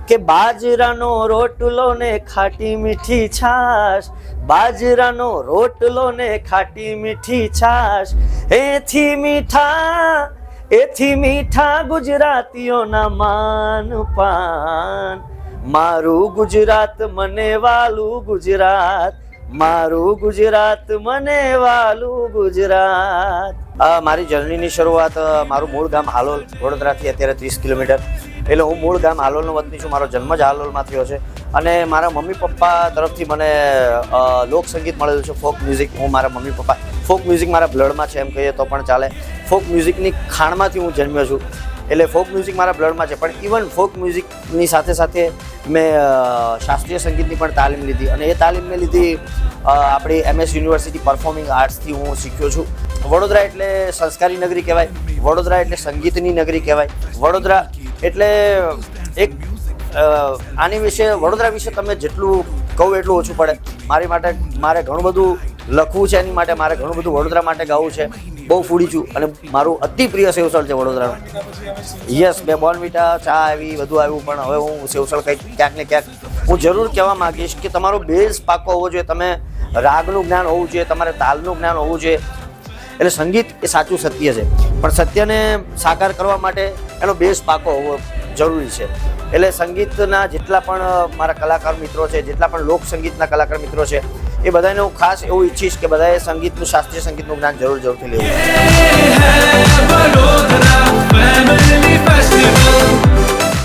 કે બાજરાનો રોટલો ને ખાટી મીઠી છાશ, બાજરાનો રોટલો ને ખાટી મીઠી છાશ, એથી મીઠા ગુજરાતીઓના માન પાન. મારું ગુજરાત મને વાલું ગુજરાત, મારું ગુજરાત મને વાલું ગુજરાત. મારી જર્નીની શરૂઆત મારું મૂળ ગામ હાલોલ વડોદરાથી અત્યારે 30 કિલોમીટર, એટલે હું મૂળ ગામ હાલોલનો વતની છું. મારો જન્મ જ હાલોલમાં થયો છે અને મારા મમ્મી પપ્પા તરફથી મને લોકસંગીત મળેલું છે, ફોક મ્યુઝિક. હું મારા મમ્મી પપ્પા ફોક મ્યુઝિક મારા બ્લડમાં છે એમ કહીએ તો પણ ચાલે. ફોક મ્યુઝિકની ખાણમાંથી હું જન્મ્યો છું, એટલે ફોક મ્યુઝિક મારા બ્લડમાં છે. પણ ઇવન ફોક મ્યુઝિકની સાથે સાથે મેં શાસ્ત્રીય સંગીતની પણ તાલીમ લીધી અને એ તાલીમ મેં લીધી આપણી MS યુનિવર્સિટી પરફોર્મિંગ આર્ટ્સથી હું શીખ્યો છું. વડોદરા એટલે સંસ્કારી નગરી કહેવાય, વડોદરા એટલે સંગીતની નગરી કહેવાય, વડોદરા એટલે એક આની વિશે વડોદરા વિશે તમે જેટલું કહું એટલું ઓછું પડે. મારે ઘણું બધું લખવું છે, એની માટે મારે ઘણું બધું વડોદરા માટે ગાવું છે. બહુ ફૂડી છું અને મારું અતિ પ્રિય સેવસળ છે વડોદરાનું. યસ, બે બોર્નવિટા ચા આવી બધું આવ્યું, પણ હવે હું સેવસળ કંઈક ક્યાંક ને ક્યાંક હું જરૂર કહેવા માગીશ કે તમારો બેઝ પાકો હોવો જોઈએ. તમે રાગનું જ્ઞાન હોવું જોઈએ, તમારે તાલનું જ્ઞાન હોવું જોઈએ. એટલે સંગીત એ સાચું સત્ય છે, પણ સત્યને સાકાર કરવા માટે એનો બેઝ પાકો હોવો જરૂરી છે. એટલે સંગીતના જેટલા પણ મારા કલાકાર મિત્રો છે, જેટલા પણ લોક સંગીતના કલાકાર મિત્રો છે, એ બધાને હું ખાસ એવું ઈચ્છીશ કે બધાએ સંગીતનું, શાસ્ત્રીય સંગીતનું જ્ઞાન જરૂરથી લેવું.